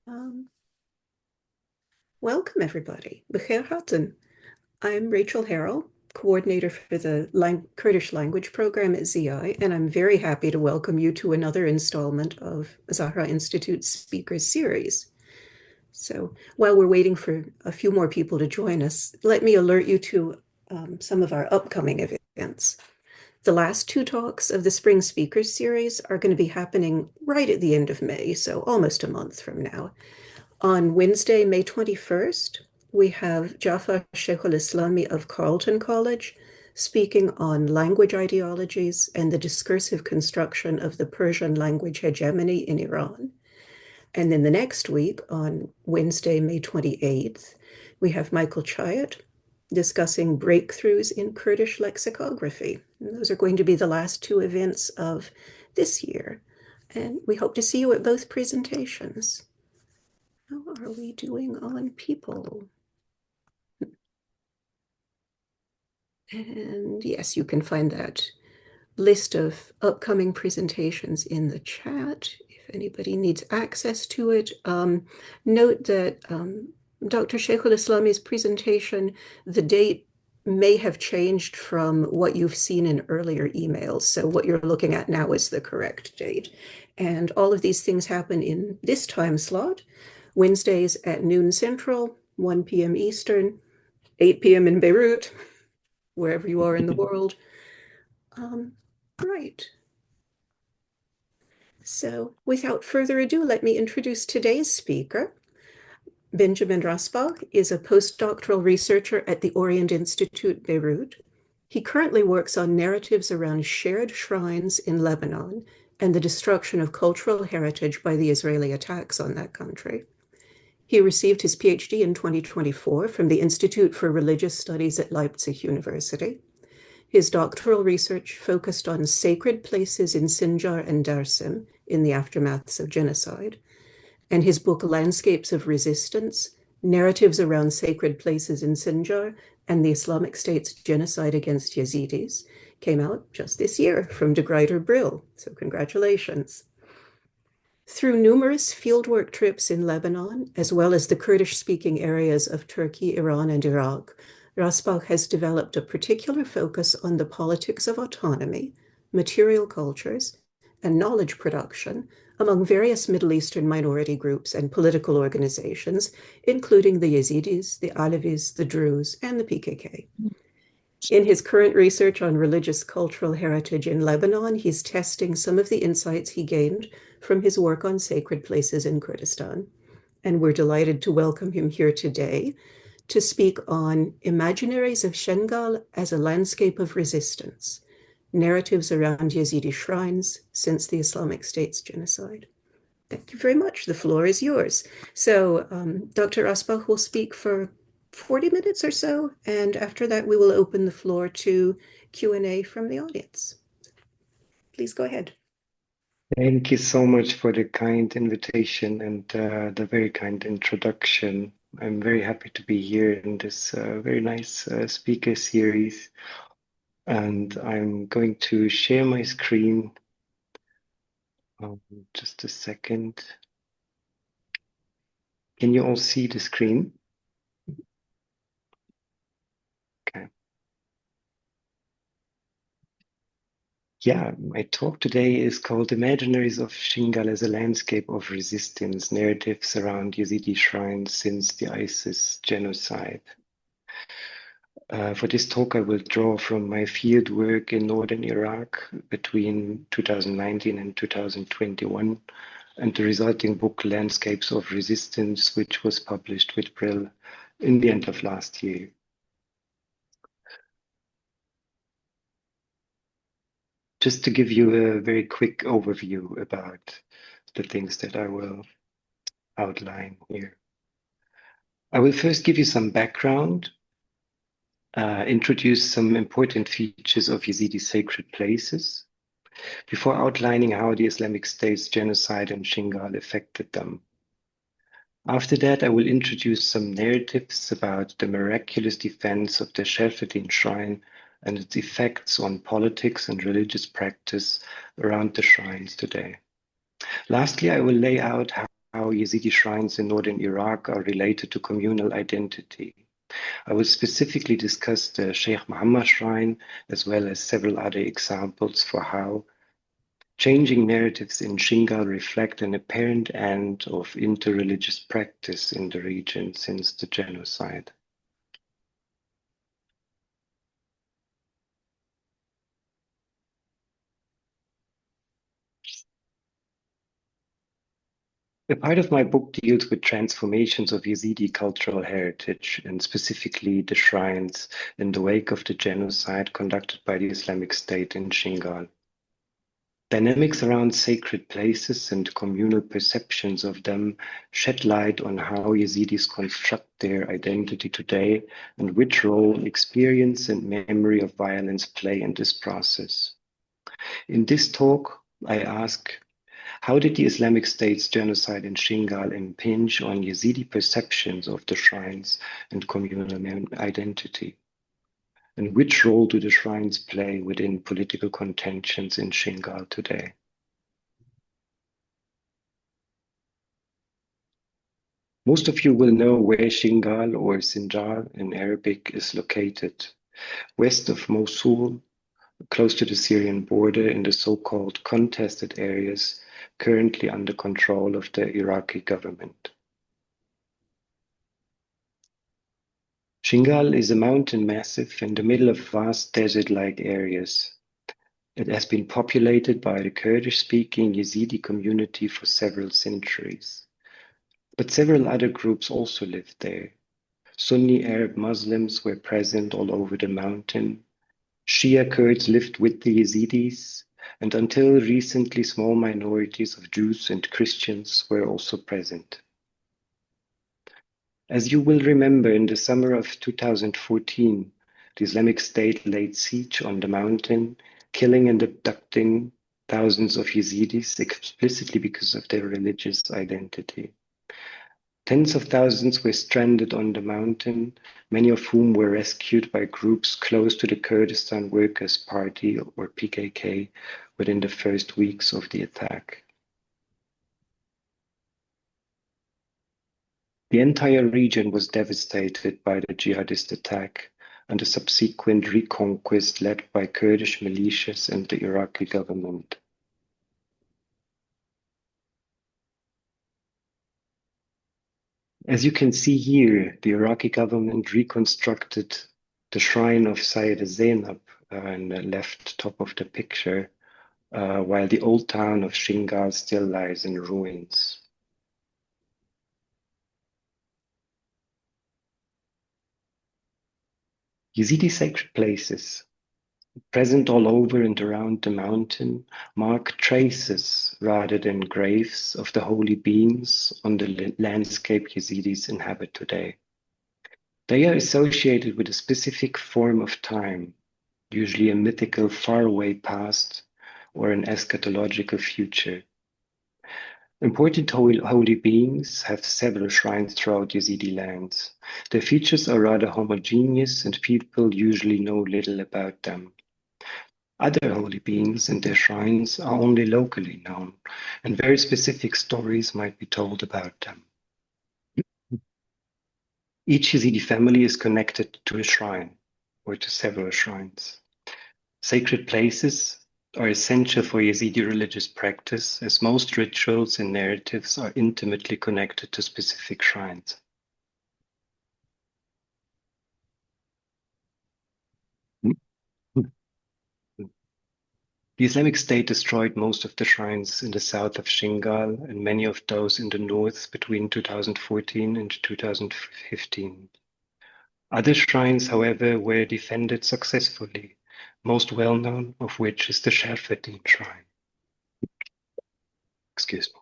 Um, Welcome, everybody. B'cher Hatan. I'm Rachel Harrell, coordinator for the Kurdish language program at ZI, and I'm very happy to welcome you to another installment of Zahra Institute Speaker Series. So while we're waiting for a few more people to join us, let me alert you to some of our upcoming events. The last two talks of the Spring Speakers Series are going to be happening right at the end of May, so almost a month from now. On Wednesday, May 21st, we have Jafar Sheikhul-Islami of Carleton College speaking on language ideologies and the discursive construction of the Persian language hegemony in Iran. And then the next week, on Wednesday, May 28th, we have Michael Chayat discussing breakthroughs in Kurdish lexicography. And those are going to be the last two events of this year. And we hope to see you at both presentations. How are we doing on people? And yes, you can find that list of upcoming presentations in the chat if anybody needs access to it. Note that Dr. Sheikhul-Islami's presentation, the date may have changed from what you've seen in earlier emails. So what you're looking at now is the correct date. And all of these things happen in this time slot. Wednesdays at noon Central, 1 p.m. Eastern, 8 p.m. in Beirut, wherever you are in the world. Right. So without further ado, let me introduce today's speaker. Benjamin Raßbach is a postdoctoral researcher at the Orient-Institute Beirut. He currently works on narratives around shared shrines in Lebanon and the destruction of cultural heritage by the Israeli attacks on that country. He received his PhD in 2024 from the Institute for Religious Studies at Leipzig University. His doctoral research focused on sacred places in Sinjar and Darsim in the aftermaths of genocide. And his book, Landscapes of Resistance, Narratives Around Sacred Places in Sinjar and the Islamic State's Genocide Against Yezidis, came out just this year from De Gruyter Brill. So congratulations. Through numerous fieldwork trips in Lebanon, as well as the Kurdish-speaking areas of Turkey, Iran, and Iraq, Raßbach has developed a particular focus on the politics of autonomy, material cultures, and knowledge production among various Middle Eastern minority groups and political organizations, including the Yezidis, the Alevis, the Druze, and the PKK. In his current research on religious cultural heritage in Lebanon, he's testing some of the insights he gained from his work on sacred places in Kurdistan. And we're delighted to welcome him here today to speak on Imaginaries of Shingal as a Landscape of Resistance, Narratives Around Yezidi Shrines Since the Islamic State's Genocide. Thank you very much. The floor is yours. So Dr. Raßbach will speak for 40 minutes or so, and after that we will open the floor to Q&A from the audience. Please go ahead. Thank you so much for the kind invitation and the very kind introduction. I'm very happy to be here in this very nice speaker series. And I'm going to share my screen. Just a second. Can you all see the screen? Okay. Yeah, my talk today is called Imaginaries of Shingal as a Landscape of Resistance, Narratives Around Yezidi Shrines Since the ISIS Genocide. For this talk, I will draw from my field work in northern Iraq between 2019 and 2021, and the resulting book, Landscapes of Resistance, which was published with Brill in the end of last year. Just to give you a very quick overview about the things that I will outline here. I will first give you some background, introduce some important features of Yazidi sacred places, before outlining how the Islamic State's genocide in Shingal affected them. After that, I will introduce some narratives about the miraculous defense of the Sharfuddin shrine and its effects on politics and religious practice around the shrines today. Lastly, I will lay out how Yazidi shrines in northern Iraq are related to communal identity. I will specifically discuss the Sheikh Muhammad shrine, as well as several other examples for how changing narratives in Shingal reflect an apparent end of interreligious practice in the region since the genocide. A part of my book deals with transformations of Yazidi cultural heritage, and specifically the shrines in the wake of the genocide conducted by the Islamic State in Shingal. Dynamics around sacred places and communal perceptions of them shed light on how Yazidis construct their identity today and which role experience and memory of violence play in this process. In this talk, I ask, how did the Islamic State's genocide in Shingal impinge on Yazidi perceptions of the shrines and communal identity? And which role do the shrines play within political contentions in Shingal today? Most of you will know where Shingal, or Sinjar in Arabic, is located. West of Mosul, close to the Syrian border in the so-called contested areas currently under control of the Iraqi government. Shingal is a mountain massif in the middle of vast desert-like areas. It has been populated by the Kurdish-speaking Yezidi community for several centuries. But several other groups also lived there. Sunni Arab Muslims were present all over the mountain. Shia Kurds lived with the Yezidis, and until recently small minorities of Jews and Christians were also present. As you will remember, in the summer of 2014, the Islamic State laid siege on the mountain, killing and abducting thousands of Yezidis explicitly because of their religious identity. Tens of thousands were stranded on the mountain, many of whom were rescued by groups close to the Kurdistan Workers' Party, or PKK, within the first weeks of the attack. The entire region was devastated by the jihadist attack and the subsequent reconquest led by Kurdish militias and the Iraqi government. As you can see here, the Iraqi government reconstructed the shrine of Sayyida Zainab in the left top of the picture, while the old town of Shingal still lies in ruins. Yazidi sacred places, present all over and around the mountain, mark traces rather than graves of the holy beings on the landscape Yazidis inhabit today. They are associated with a specific form of time, usually a mythical faraway past or an eschatological future. Important holy beings have several shrines throughout Yazidi lands. Their features are rather homogeneous and people usually know little about them. Other holy beings and their shrines are only locally known, and very specific stories might be told about them. Each Yazidi family is connected to a shrine or to several shrines. Sacred places are essential for Yazidi religious practice, as most rituals and narratives are intimately connected to specific shrines. The Islamic State destroyed most of the shrines in the south of Shingal and many of those in the north between 2014 and 2015. Other shrines, however, were defended successfully, most well-known of which is the Sharfuddin shrine. Excuse me.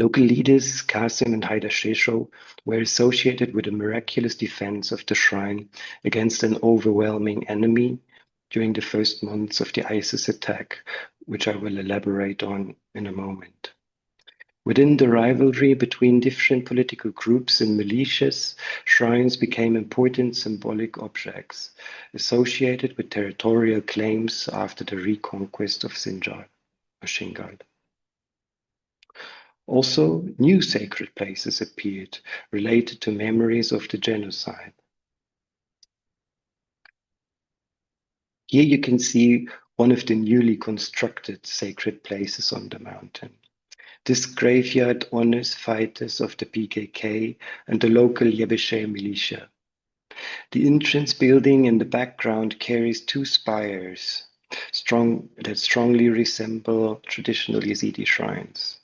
Local leaders, Qasim and Haidar Shesho, were associated with a miraculous defense of the shrine against an overwhelming enemy during the first months of the ISIS attack, which I will elaborate on in a moment. Within the rivalry between different political groups and militias, shrines became important symbolic objects associated with territorial claims after the reconquest of Sinjar or Shingal. Also, new sacred places appeared related to memories of the genocide. Here you can see one of the newly constructed sacred places on the mountain. This graveyard honors fighters of the PKK and the local Yebeshe militia. The entrance building in the background carries two spires that strongly resemble traditional Yazidi shrines.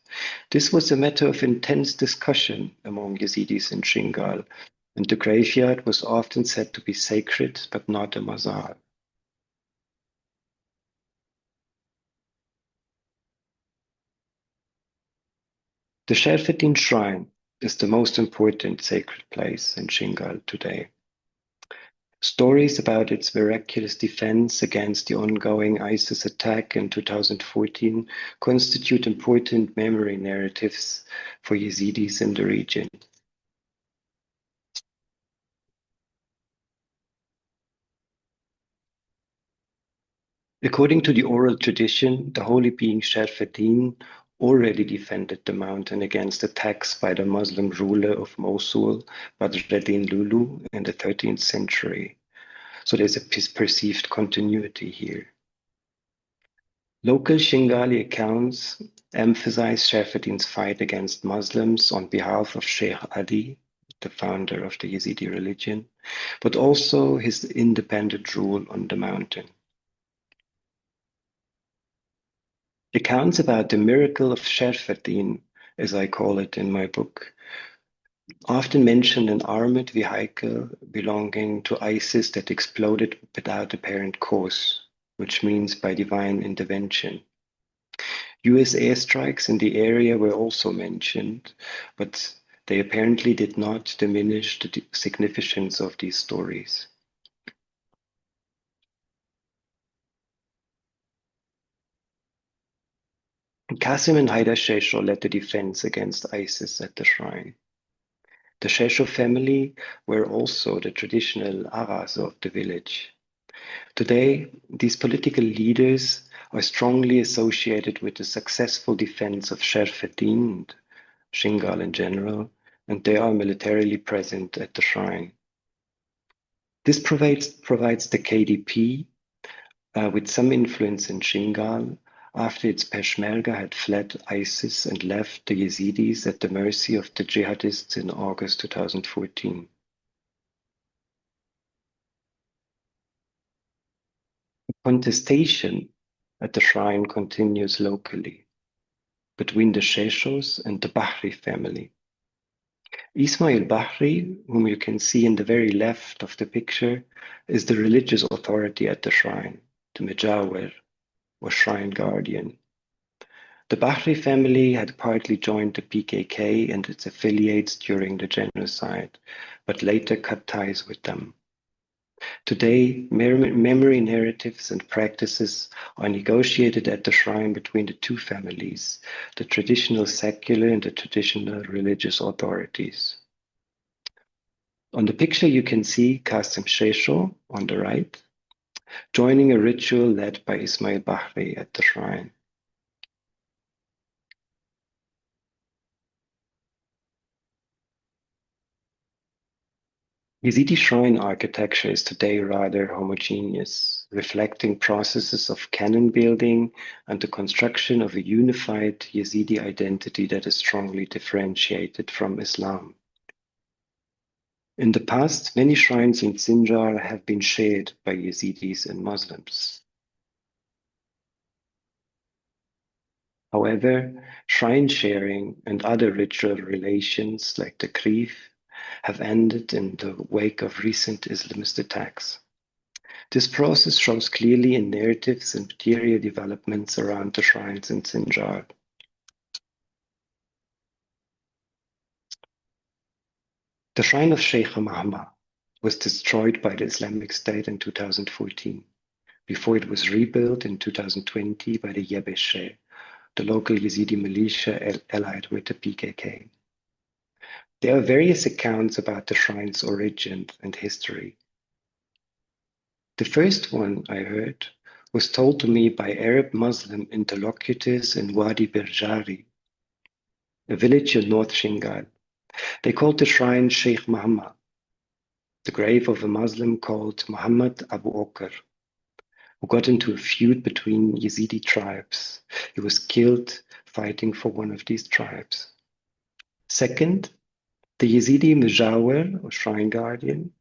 This was a matter of intense discussion among Yazidis in Shingal, and the graveyard was often said to be sacred but not a mazar. The Sherfeddin Shrine is the most important sacred place in Shingal today. Stories about its miraculous defense against the ongoing ISIS attack in 2014 constitute important memory narratives for Yazidis in the region. According to the oral tradition, the holy being Sherfeddin already defended the mountain against attacks by the Muslim ruler of Mosul, Badreddin Lulu, in the 13th century. So there's a perceived continuity here. Local Shingali accounts emphasize Sherfeddin's fight against Muslims on behalf of Sheikh Ali, the founder of the Yezidi religion, but also his independent rule on the mountain. Accounts about the miracle of Sherfeddin, as I call it in my book, often mention an armored vehicle belonging to ISIS that exploded without apparent cause, which means by divine intervention. US airstrikes in the area were also mentioned, but they apparently did not diminish the significance of these stories. Qasim and Haidar Shesho led the defense against ISIS at the shrine. The Shesho family were also the traditional Aras of the village. Today, these political leaders are strongly associated with the successful defense of Sherfeddin and Shingal in general, and they are militarily present at the shrine. This provides the KDP with some influence in Shingal after its Peshmerga had fled ISIS and left the Yezidis at the mercy of the jihadists in August 2014. Contestation at the shrine continues locally between the Sheshos and the Bahri family. Ismail Bahri, whom you can see in the very left of the picture, is the religious authority at the shrine, the Mejawer, or shrine guardian. The Bahri family had partly joined the PKK and its affiliates during the genocide, but later cut ties with them. Today, memory narratives and practices are negotiated at the shrine between the two families, the traditional secular and the traditional religious authorities. On the picture, you can see Qasim Shesho on the right, joining a ritual led by Ismail Bahri at the shrine. Yazidi shrine architecture is today rather homogeneous, reflecting processes of canon building and the construction of a unified Yazidi identity that is strongly differentiated from Islam. In the past, many shrines in Sinjar have been shared by Yazidis and Muslims. However, shrine sharing and other ritual relations like the Krif have ended in the wake of recent Islamist attacks. This process shows clearly in narratives and material developments around the shrines in Sinjar. The shrine of Sheikh Mahma was destroyed by the Islamic State in 2014, before it was rebuilt in 2020 by the Yebeshe, the local Yezidi militia allied with the PKK. There are various accounts about the shrine's origin and history. The first one I heard was told to me by Arab Muslim interlocutors in Wadi Birjari. a village in North Shingal. They called the shrine Sheikh Muhammad, the grave of a Muslim called Muhammad Abu Okr, who got into a feud between Yezidi tribes. He was killed fighting for one of these tribes. Second, the Yezidi Mujawir, or shrine guardian,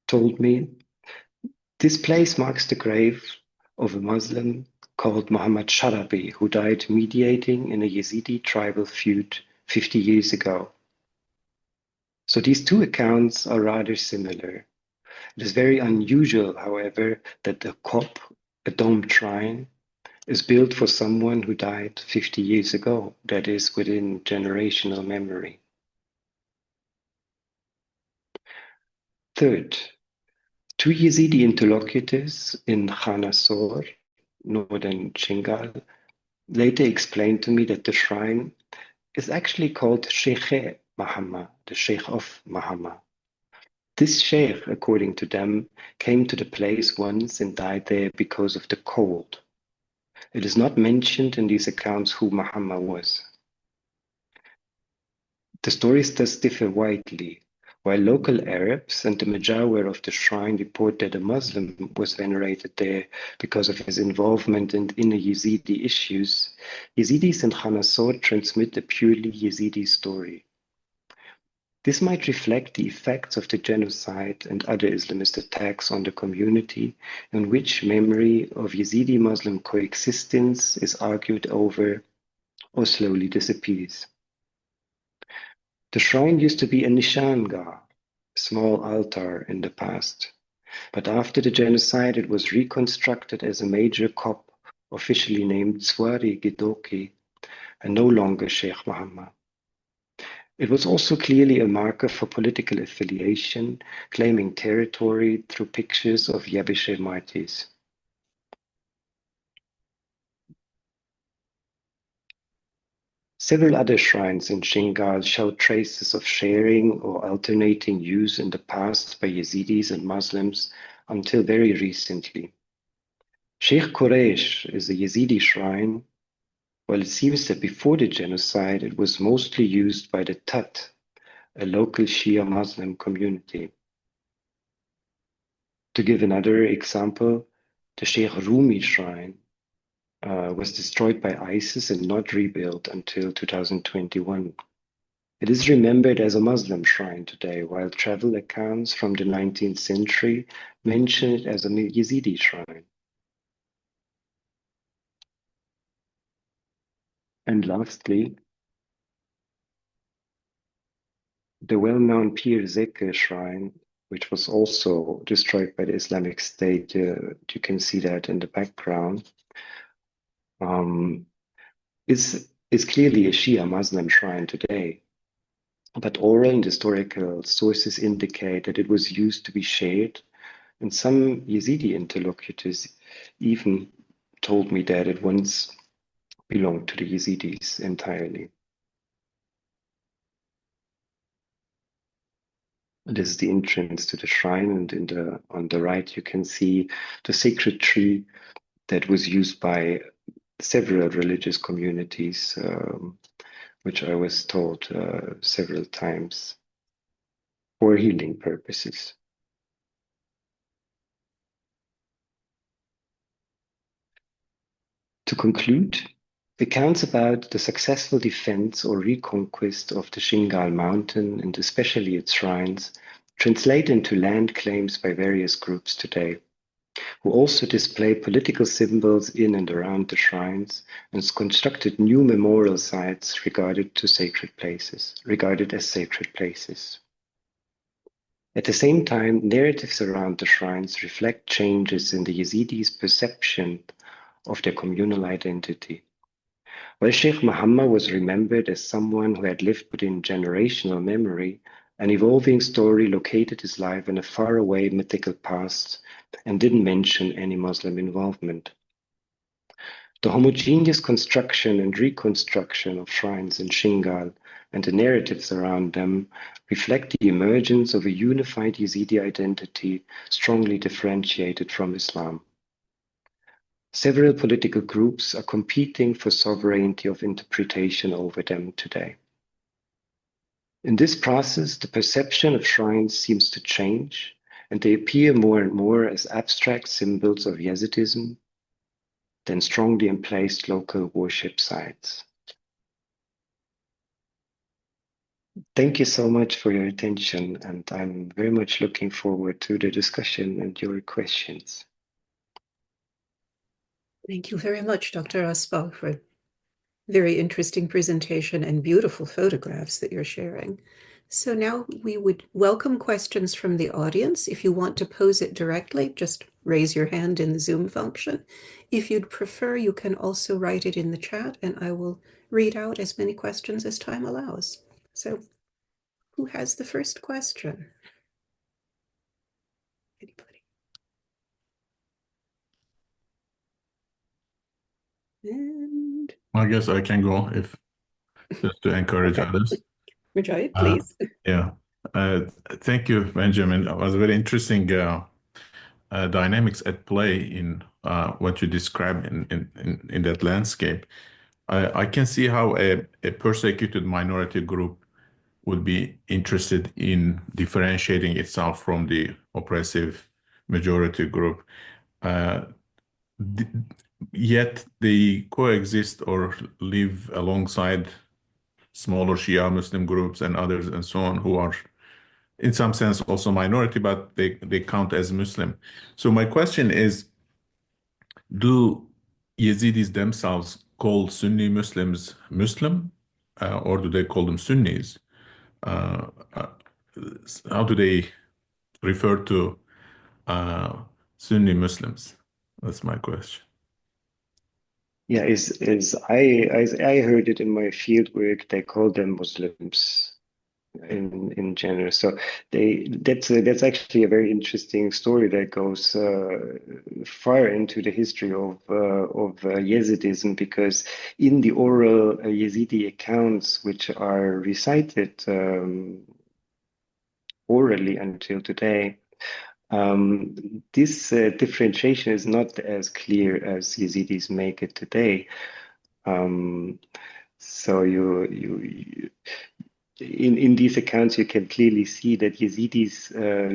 told me, this place marks the grave of a Muslim called Muhammad Sharabi, who died mediating in a Yezidi tribal feud 50 years ago. So these two accounts are rather similar. It is very unusual, however, that the Kop, a domed shrine, is built for someone who died 50 years ago, that is, within generational memory. Third, two Yezidi interlocutors in Khanasor, northern Shingal, later explained to me that the shrine is actually called Sheikh Muhammad, the Sheikh of Muhammad. This sheikh, according to them, came to the place once and died there because of the cold. It is not mentioned in these accounts who Muhammad was. The stories thus differ widely. While local Arabs and the Mujawir of the shrine report that a Muslim was venerated there because of his involvement in inner Yezidi issues, Yezidis in Khanasor transmit a purely Yezidi story. This might reflect the effects of the genocide and other Islamist attacks on the community, in which memory of Yezidi-Muslim coexistence is argued over or slowly disappears. The shrine used to be a Nishangah, a small altar in the past, but after the genocide it was reconstructed as a major Kop, officially named Zwari Gidoki, and no longer Sheikh Muhammad. It was also clearly a marker for political affiliation, claiming territory through pictures of Yabeshe martyrs. Several other shrines in Shingal show traces of sharing or alternating use in the past by Yezidis and Muslims until very recently. Sheikh Quresh is a Yezidi shrine, while it seems that before the genocide it was mostly used by the Tat, a local Shia Muslim community. To give another example, the Sheikh Rumi shrine was destroyed by ISIS and not rebuilt until 2021. It is remembered as a Muslim shrine today, while travel accounts from the 19th century mention it as a Yezidi shrine. And lastly, the well-known Pir Zeke shrine, which was also destroyed by the Islamic State, you can see that in the background, is clearly a Shia Muslim shrine today. But oral and historical sources indicate that it was used to be shared, and some Yezidi interlocutors even told me that it once belonged to the Yezidis entirely. This is the entrance to the shrine, and on the right you can see the sacred tree that was used by several religious communities, which I was told several times, for healing purposes. To conclude, accounts about the successful defense or reconquest of the Shingal mountain, and especially its shrines, translate into land claims by various groups today, who also display political symbols in and around the shrines and constructed new memorial sites regarded as sacred places. At the same time, narratives around the shrines reflect changes in the Yezidis' perception of their communal identity. While Sheikh Muhammad was remembered as someone who had lived within generational memory, an evolving story located his life in a faraway mythical past and didn't mention any Muslim involvement. The homogeneous construction and reconstruction of shrines in Shingal and the narratives around them reflect the emergence of a unified Yezidi identity strongly differentiated from Islam. Several political groups are competing for sovereignty of interpretation over them today. In this process, the perception of shrines seems to change, and they appear more and more as abstract symbols of Yezidism than strongly emplaced local worship sites. Thank you so much for your attention, and I'm very much looking forward to the discussion and your questions. Thank you very much, Dr. Raßbach, for a very interesting presentation and beautiful photographs that you're sharing. So now we would welcome questions from the audience. If you want to pose it directly, just raise your hand in the Zoom function. If you'd prefer, you can also write it in the chat, and I will read out as many questions as time allows. So who has the first question? Anybody? And I guess I can go if just to encourage okay. others. Mujahid, please. Yeah. Thank you, Benjamin. It was very interesting dynamics at play in what you described in that landscape. I can see how a persecuted minority group would be interested in differentiating itself from the oppressive majority group. Yet they coexist or live alongside smaller Shia Muslim groups and others and so on, who are in some sense also minority, but they count as Muslim. So my question is, do Yazidis themselves call Sunni Muslims Muslim, or do they call them Sunnis? Uh, uh, how do they refer to Sunni Muslims? That's my question. Yeah, I heard it in my field work, they call them Muslims in general. So that's actually a very interesting story that goes far into the history of Yezidism, because in the oral Yezidi accounts, which are recited orally until today, this differentiation is not as clear as Yezidis make it today. So in these accounts, you can clearly see that Yezidis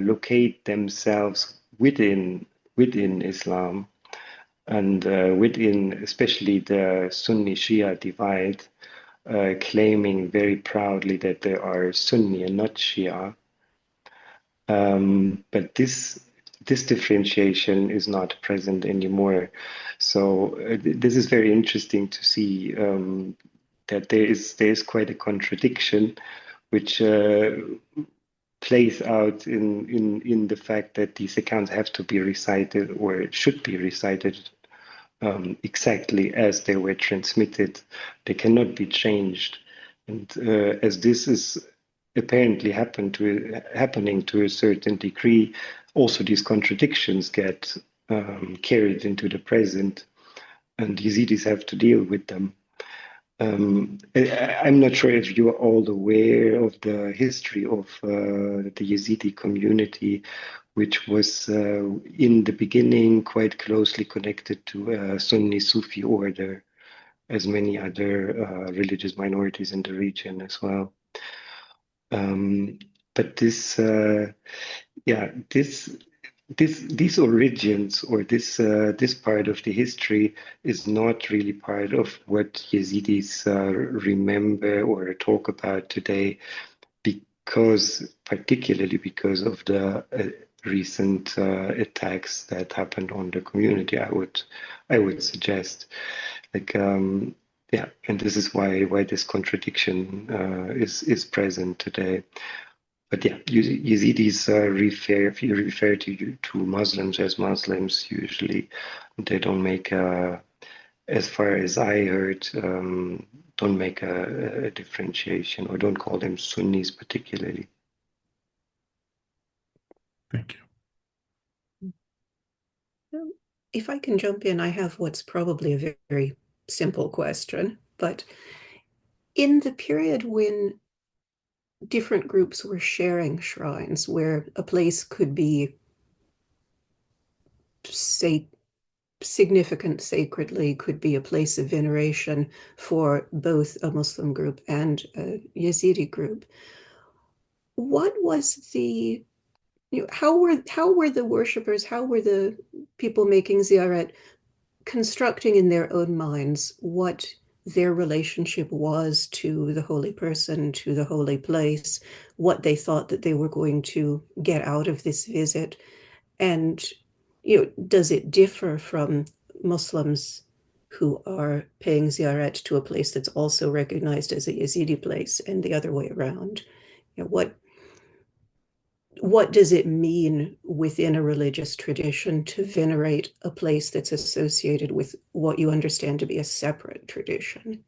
locate themselves within Islam, and within especially the Sunni Shia divide, claiming very proudly that they are Sunni and not Shia. But this differentiation is not present anymore. So this is very interesting to see that there is quite a contradiction, which plays out in the fact that these accounts have to be recited, or should be recited exactly as they were transmitted. They cannot be changed, and as this is apparently happening to a certain degree, also these contradictions get carried into the present, and Yazidis have to deal with them. I'm not sure if you are all aware of the history of the Yazidi community, which was in the beginning quite closely connected to a Sunni Sufi order, as many other religious minorities in the region as well. But these origins, or this part of the history, is not really part of what Yazidis remember or talk about today, particularly because of the recent attacks that happened on the community. I would suggest, and this is why this contradiction is present today. But yeah, Yazidis refer to Muslims as Muslims usually. They don't make as far as I heard, don't make a differentiation, or don't call them Sunnis particularly. Thank you. If I can jump in, I have what's probably a very simple question, but in the period when different groups were sharing shrines, where a place could be, say, significant sacredly, could be a place of veneration for both a Muslim group and a Yazidi group, what was the, how were the worshippers, how were the people making ziyarat constructing in their own minds what their relationship was to the holy person, to the holy place, what they thought that they were going to get out of this visit? And, does it differ from Muslims who are paying ziyarat to a place that's also recognized as a Yazidi place and the other way around? What does it mean within a religious tradition to venerate a place that's associated with what you understand to be a separate tradition?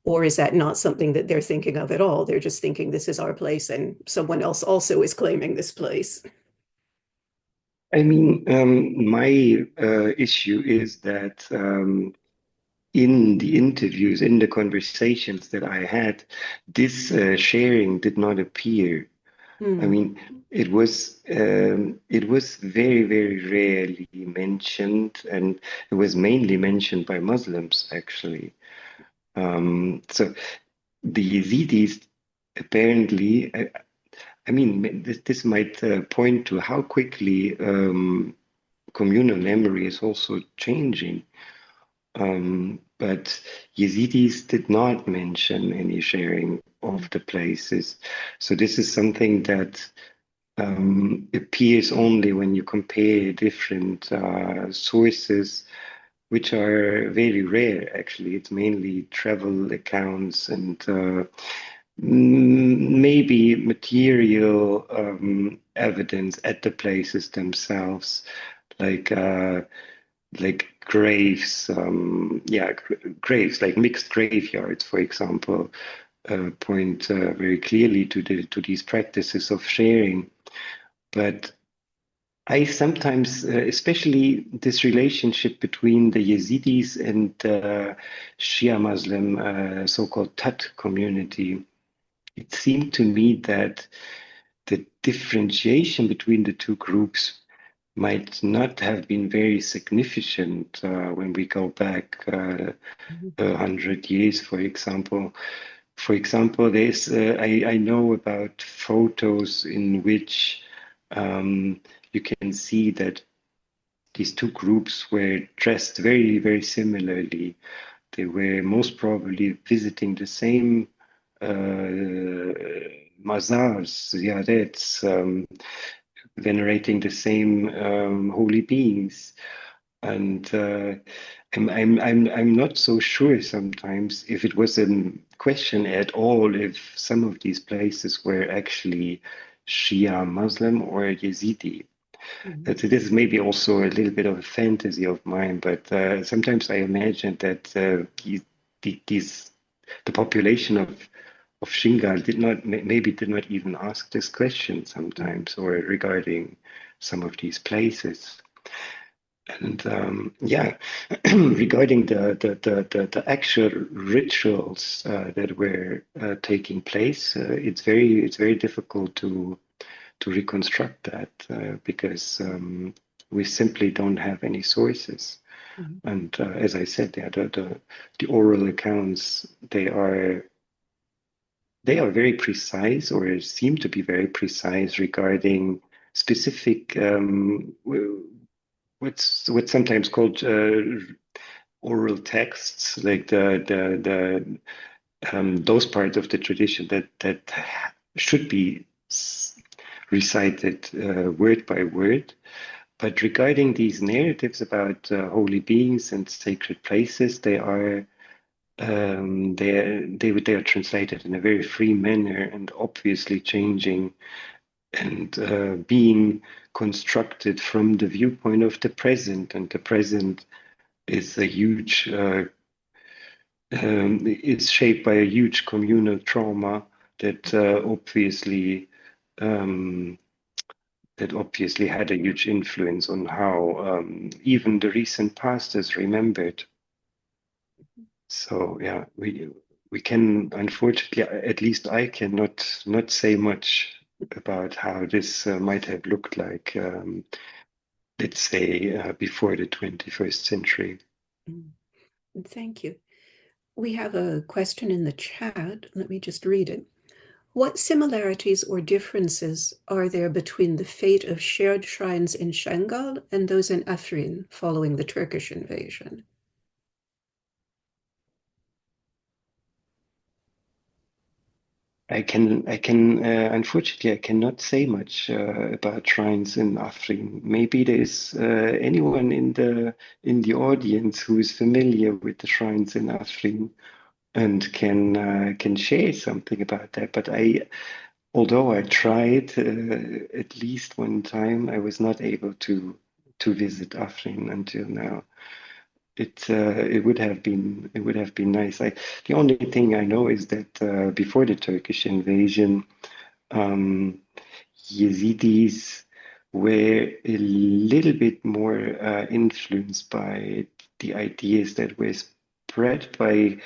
Or is that not something that they're thinking of at all? They're just thinking this is our place and someone else also is claiming this place. I mean, my issue is that in the interviews, in the conversations that I had, this sharing did not appear. I mean, it was very, very rarely mentioned, and it was mainly mentioned by Muslims, actually. So the Yazidis apparently, I mean, this might point to how quickly communal memory is also changing. But Yezidis did not mention any sharing of the places. So this is something that appears only when you compare different sources, which are very rare, actually. It's mainly travel accounts and maybe material evidence at the places themselves, like graves, graves, like mixed graveyards, for example, point very clearly to these practices of sharing. But I sometimes, especially this relationship between the Yezidis and the Shia Muslim so-called Tat community, it seemed to me that the differentiation between the two groups might not have been very significant when we go back 100 years, for example. For example, there's I know about photos in which you can see that these two groups were dressed very, very similarly. They were most probably visiting the same mazars, ziyarets, venerating the same holy beings. And I'm not so sure sometimes if it was a question at all if some of these places were actually Shia Muslim or Yazidi. This is maybe also a little bit of a fantasy of mine, but sometimes I imagine that the population of Shingal did not even ask this question sometimes, or regarding some of these places. And regarding the actual rituals that were taking place, it's very difficult to reconstruct that because we simply don't have any sources. And as I said, the oral accounts, they are very precise, or seem to be very precise regarding specific what's sometimes called oral texts, like those parts of the tradition that should be recited word by word. But regarding these narratives about holy beings and sacred places, they are translated in a very free manner and obviously changing and being constructed from the viewpoint of the present. And the present is a huge, it's shaped by a huge communal trauma that obviously had a huge influence on how even the recent past is remembered. So yeah, we can, unfortunately, at least I cannot not say much about how this might have looked like, let's say, before the 21st century. Thank you. We have a question in the chat. Let me just read it. What similarities or differences are there between the fate of shared shrines in Shingal and those in Afrin following the Turkish invasion? Unfortunately, I cannot say much about shrines in Afrin. Maybe there is anyone in the audience who is familiar with the shrines in Afrin and can share something about that. But although I tried at least one time, I was not able to visit Afrin until now. It would have been nice. The only thing I know is that before the Turkish invasion, um, Yezidis were a little bit more influenced by the ideas that were spread by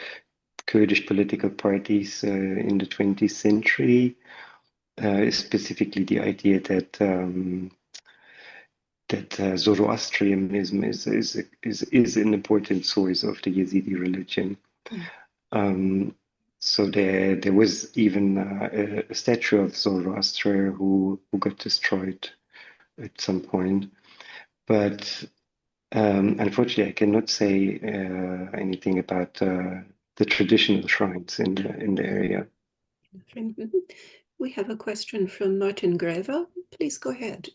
Kurdish political parties in the 20th century, specifically the idea that Zoroastrianism is an important source of the Yezidi religion. So there was even a statue of Zoroaster who got destroyed at some point. But unfortunately, I cannot say anything about the traditional shrines in the area. We have a question from Martin Greve. Please go ahead.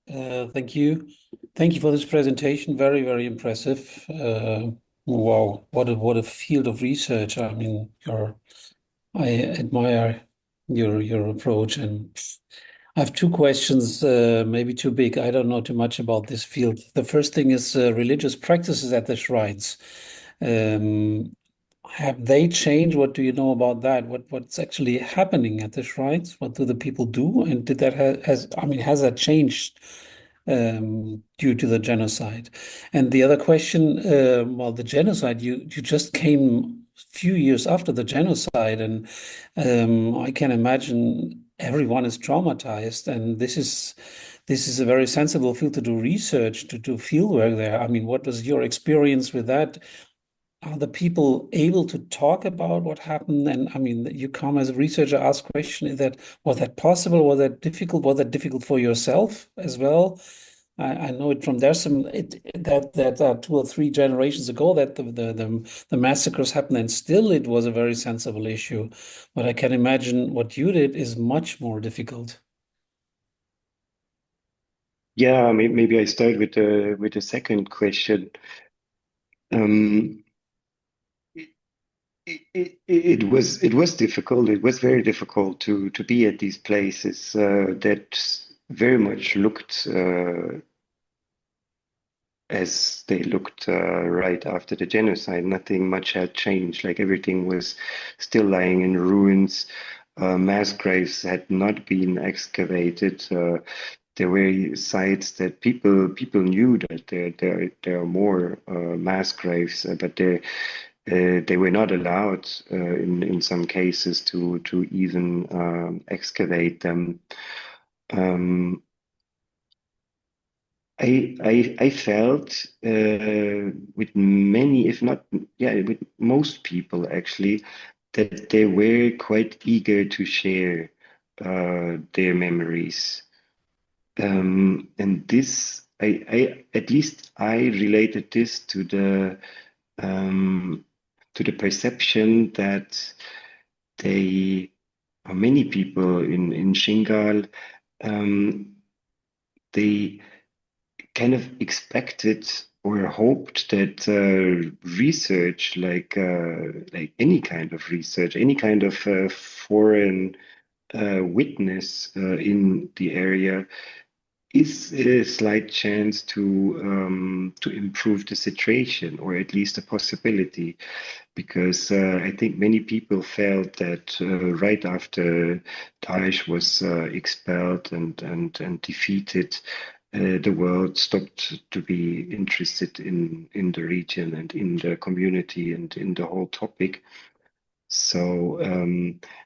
Thank you. Thank you for this presentation. Very, very impressive. Wow, what a field of research. I mean, I admire your approach, and I have two questions, maybe too big. I don't know too much about this field. The first thing is religious practices at the shrines. Have they changed? What do you know about that? What's actually happening at the shrines? What do the people do? And did that has that changed due to the genocide? And the other question, well, the genocide, you just came a few years after the genocide, and I can imagine everyone is traumatized, and this is a very sensible field to do research, to do fieldwork there. I mean, what was your experience with that? Are the people able to talk about what happened? And I mean, you come as a researcher, ask question, was that possible? Was that difficult? Was that difficult for yourself as well? I know it from there that 2 or 3 generations ago that the massacres happened, and still it was a very sensible issue. But I can imagine what you did is much more difficult. Yeah, maybe I start with the second question. It was difficult. It was very difficult to be at these places that very much looked as they looked right after the genocide. Nothing much had changed. Like everything was still lying in ruins. Mass graves had not been excavated. There were sites that people knew that there are more mass graves, but they were not allowed in some cases to even excavate them. I felt with many, if not, yeah, with most people actually, that they were quite eager to share their memories. And this, at least I related this to the perception that many people in Shingal, they kind of expected or hoped that research, like any kind of research, any kind of foreign witness in the area, is a slight chance to improve the situation, or at least a possibility, because I think many people felt that right after Daesh was expelled and defeated, the world stopped to be interested in the region and in the community and in the whole topic. So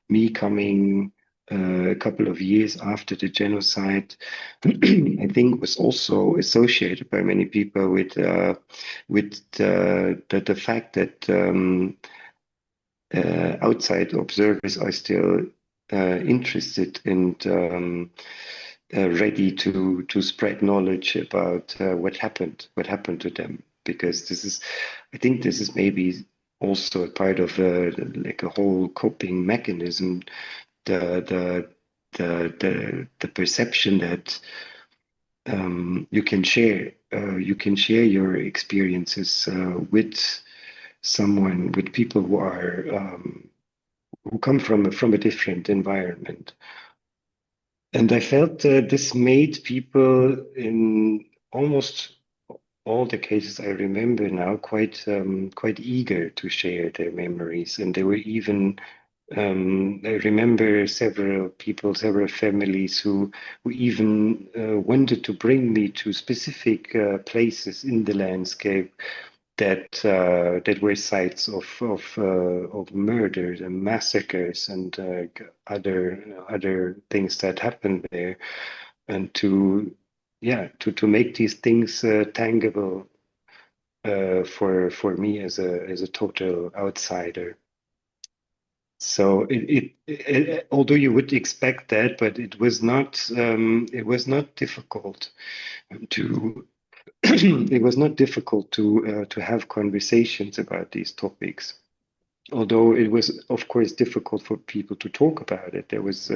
me coming a couple of years after the genocide, I think was also associated by many people with the fact that outside observers are still interested and ready to spread knowledge about what happened to them, because I think this is maybe also a part of like a whole coping mechanism, the perception that you can share your experiences with someone, with people who are who come from a different environment. And I felt this made people, in almost all the cases I remember now, quite eager to share their memories. And they were even, I remember several families who even wanted to bring me to specific places in the landscape that were sites of murders and massacres and other things that happened there, and to make these things tangible for me as a total outsider. So although you would expect that, but it was not difficult to it was not difficult to have conversations about these topics. Although it was, of course, difficult for people to talk about it. There was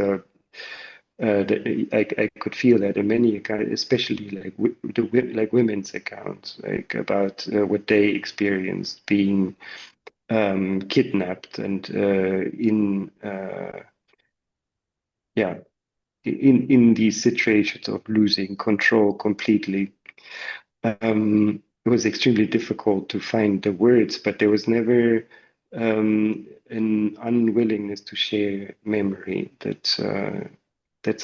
I could feel that in many accounts, especially like women's accounts, like about what they experienced being kidnapped and in these situations of losing control completely. It was extremely difficult to find the words, but there was never an unwillingness to share memory. That's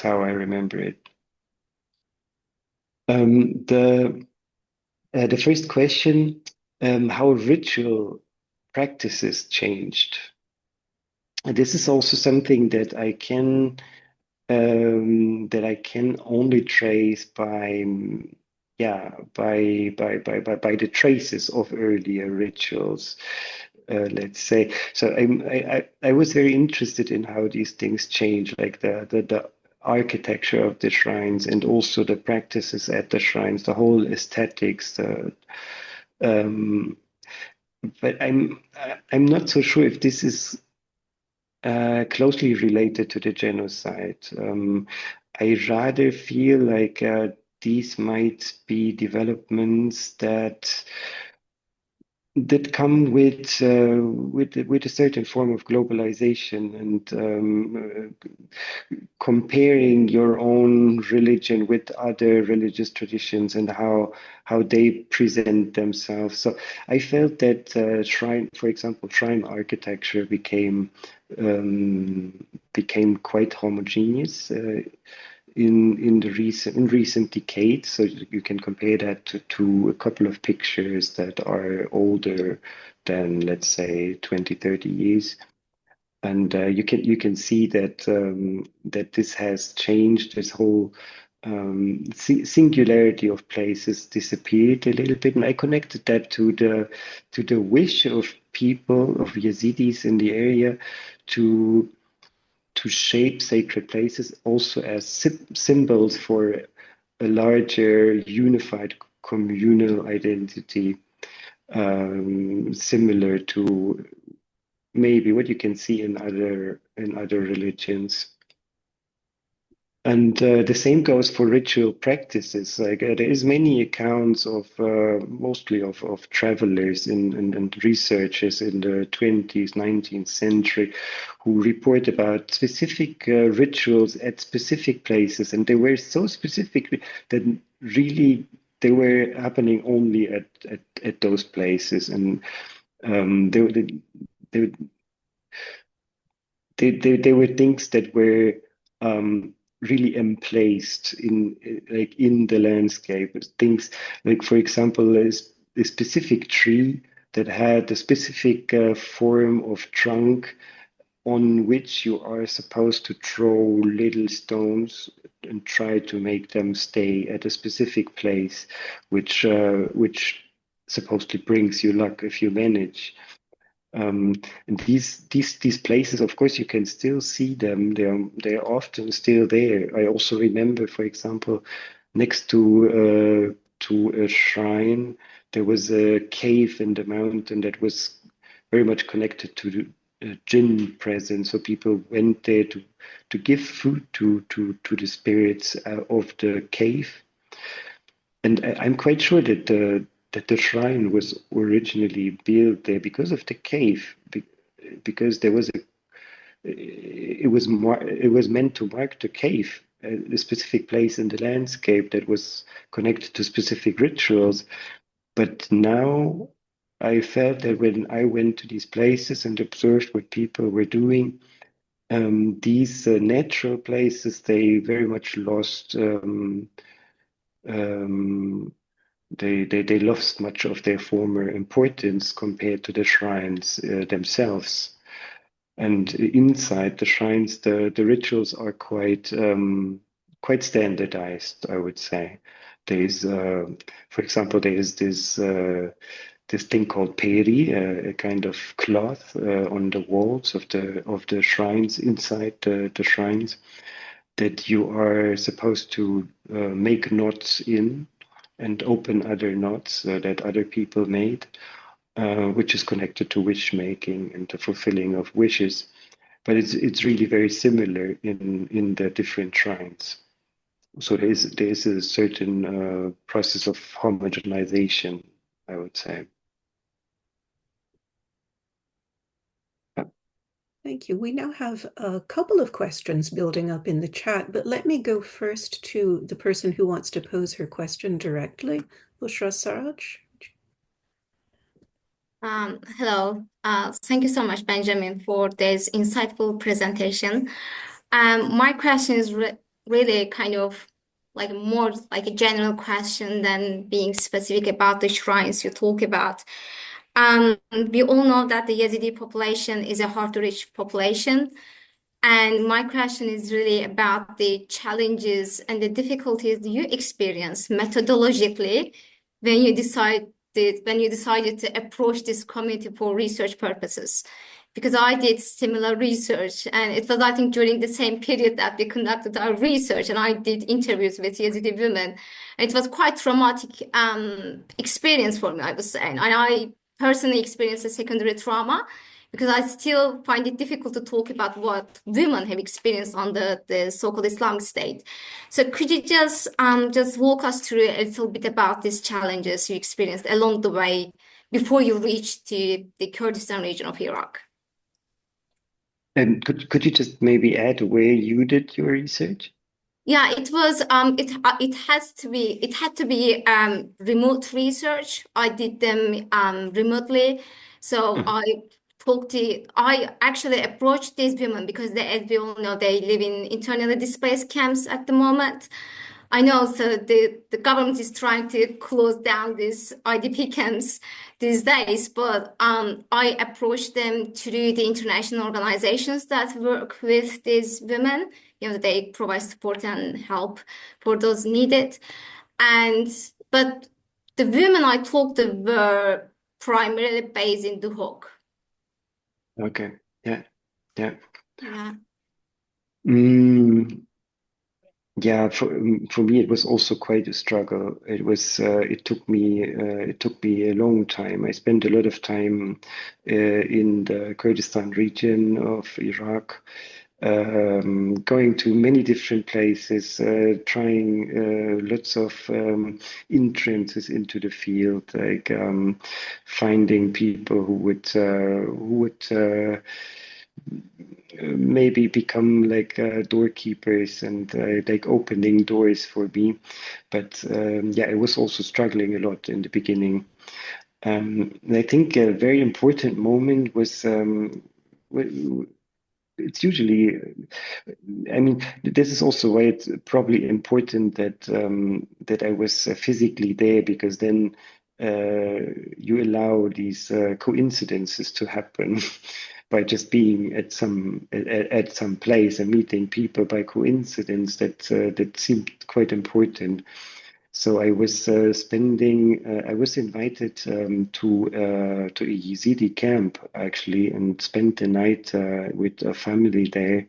how I remember it. The first question, how ritual practices changed. And this is also something that I can only trace by the traces of earlier rituals, let's say. So I was very interested in how these things change, like the architecture of the shrines and also the practices at the shrines, the whole aesthetics. But I'm not so sure if this is closely related to the genocide. I rather feel like these might be developments that come with a certain form of globalization and comparing your own religion with other religious traditions and how they present themselves. So I felt that for example, shrine architecture became quite homogeneous in recent decades. So you can compare that to a couple of pictures that are older than, let's say, 20, 30 years. And you can see that that this has changed. This whole singularity of places disappeared a little bit, and I connected that to the wish of people, of Yezidis in the area, to shape sacred places also as symbols for a larger unified communal identity, similar to maybe what you can see in other religions. And the same goes for ritual practices. Like there is many accounts of mostly of travelers and researchers in the 20th, 19th century who report about specific rituals at specific places, and they were so specific that really they were happening only at those places, and they were things that were really emplaced in the landscape. Things like, for example, a specific tree that had a specific form of trunk on which you are supposed to throw little stones and try to make them stay at a specific place, which supposedly brings you luck if you manage. And these places, of course, you can still see them. They're often still there. I also remember, for example, next to a shrine, there was a cave in the mountain that was very much connected to the jinn presence. So people went there to give food to the spirits of the cave. And I'm quite sure that the shrine was originally built there because of the cave, because there was it was meant to mark the cave, a specific place in the landscape that was connected to specific rituals. But now I felt that when I went to these places and observed what people were doing, these natural places, they very much lost. They lost much of their former importance compared to the shrines themselves. And inside the shrines, the rituals are quite standardized, I would say. There's, for example, there is this thing called peri, a kind of cloth on the walls of the shrines, inside the shrines, that you are supposed to make knots in and open other knots that other people made, which is connected to wish making and the fulfilling of wishes. But it's really very similar in the different shrines. So there is a certain process of homogenization, I would say. Thank you. We now have a couple of questions building up in the chat, but let me go first to the person who wants to pose her question directly, Bushra Saraj. Hello. Thank you so much, Benjamin, for this insightful presentation. My question is really kind of like more like a general question than being specific about the shrines you talk about. We all know that the Yezidi population is a hard-to-reach population. And my question is really about the challenges and the difficulties you experience methodologically when you decided to approach this community for research purposes. Because I did similar research, and it was, I think, during the same period that we conducted our research, and I did interviews with Yezidi women. And it was quite traumatic experience for me, I would say. And I personally experienced a secondary trauma, because I still find it difficult to talk about what women have experienced under the so-called Islamic State. So could you just walk us through a little bit about these challenges you experienced along the way before you reached to the Kurdistan region of Iraq? And could you just maybe add where you did your research? Yeah, it was it had to be remote research. I did them remotely. So I actually approached these women because as we all know, they live in internally displaced camps at the moment. I know, so the government is trying to close down these IDP camps these days, but I approached them through the international organizations that work with these women. You know, they provide support and help for those needed. But the women I talked to were primarily based in Duhok. Okay. Yeah. Yeah. Yeah, for me it was also quite a struggle. It took me a long time. I spent a lot of time in the Kurdistan region of Iraq, going to many different places, trying lots of entrances into the field, like finding people who would maybe become like doorkeepers and like opening doors for me. But yeah, I was also struggling a lot in the beginning. And I think a very important moment was it's usually, I mean, this is also why it's probably important that that I was physically there, because then you allow these coincidences to happen by just being at some place and meeting people by coincidence. That seemed quite important. So I was I was invited to a Yezidi camp actually, and spent the night with a family there.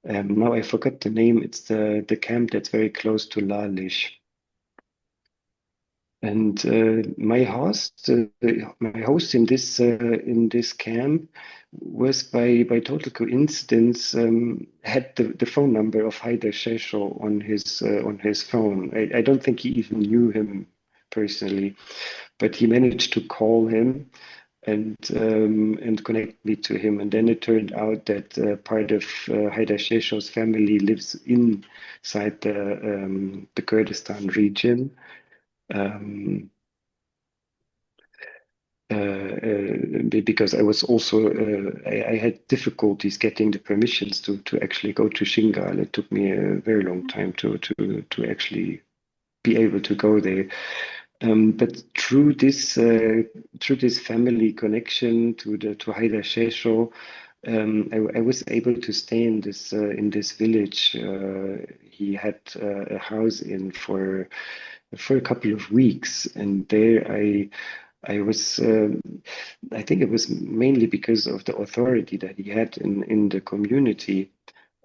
Now I forgot the name. It's the camp that's very close to Lalish. And my host in this camp was by total coincidence had the phone number of Haider Shesho on his phone. I don't think he even knew him personally, but he managed to call him and connect me to him. And then it turned out that part of Haider Shesho's family lives inside the Kurdistan region. Because I was also I had difficulties getting the permissions to actually go to Shingal. It took me a very long time to actually be able to go there. But through this family connection to Haider Shesho, I was able to stay in this village. He had a house in for a couple of weeks, and there I was I think it was mainly because of the authority that he had in the community,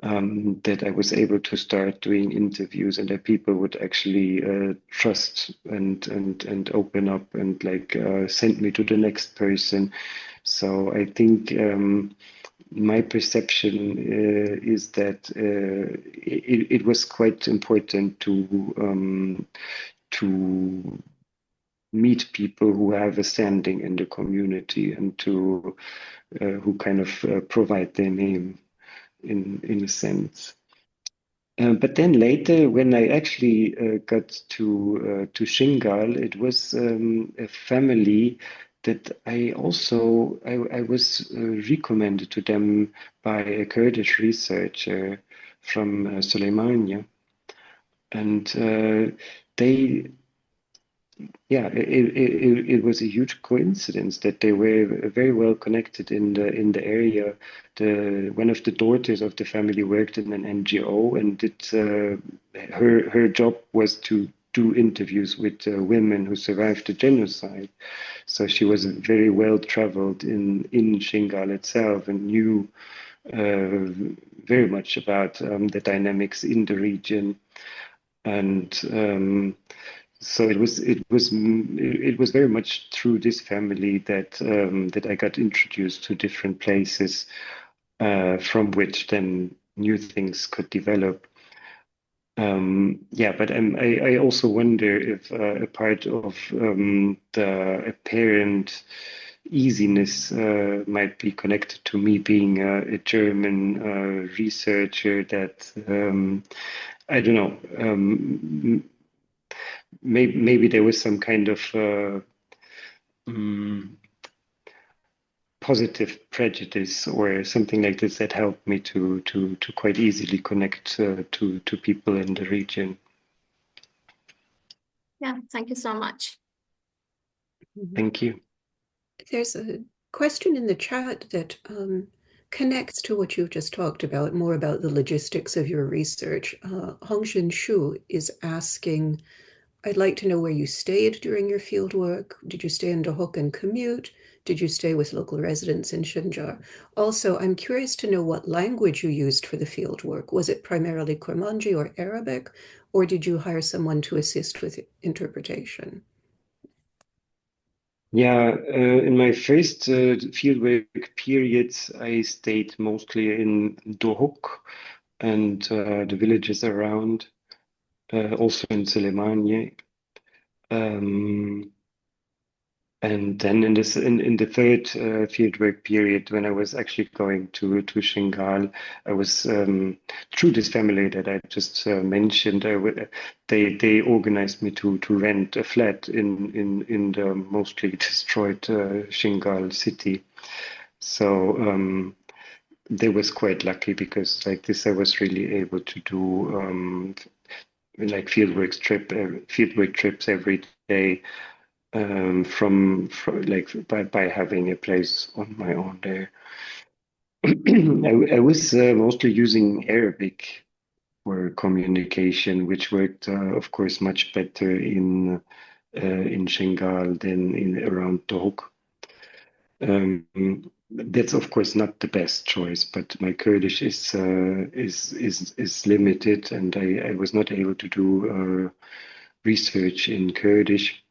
that I was able to start doing interviews, and that people would actually trust and open up and like send me to the next person. So I think my perception is that it was quite important to meet people who have a standing in the community, and to who kind of provide their name in a sense. But then later, when I actually got to Shingal, it was a family that I was recommended to them by a Kurdish researcher from Suleimania, and they. Yeah, it was a huge coincidence that they were very well connected in the area. One of the daughters of the family worked in an NGO, and her job was to do interviews with women who survived the genocide. So she was very well traveled in Shingal itself, and knew very much about the dynamics in the region. And so it was very much through this family that I got introduced to different places, from which then new things could develop. Yeah, but I also wonder if a part of the apparent easiness might be connected to me being a German researcher that I don't know. Maybe there was some kind of positive prejudice or something like this that helped me to quite easily connect to people in the region. Yeah, thank you so much. Thank you. There's a question in the chat that connects to what you've just talked about, more about the logistics of your research. Hongshin Shu is asking, I'd like to know where you stayed during your field work. Did you stay in Dahok and commute? Did you stay with local residents in Shinjar? Also, I'm curious to know what language you used for the field work. Was it primarily Kurmanji or Arabic, or did you hire someone to assist with interpretation? Yeah, in my first fieldwork periods, I stayed mostly in Dohuk and the villages around, also in Suleimania. And then in the third fieldwork period, when I was actually going to Shingal, I was through this family that I just mentioned. They organized me to rent a flat in the mostly destroyed Shingal city. So they was quite lucky, because like this, I was really able to do like fieldwork trips every day. From like by having a place on my own there. I was mostly using Arabic communication, which worked, of course, much better in Shingal than in around Tobruk. That's of course not the best choice, but my Kurdish is limited, and I was not able to do research in Kurdish.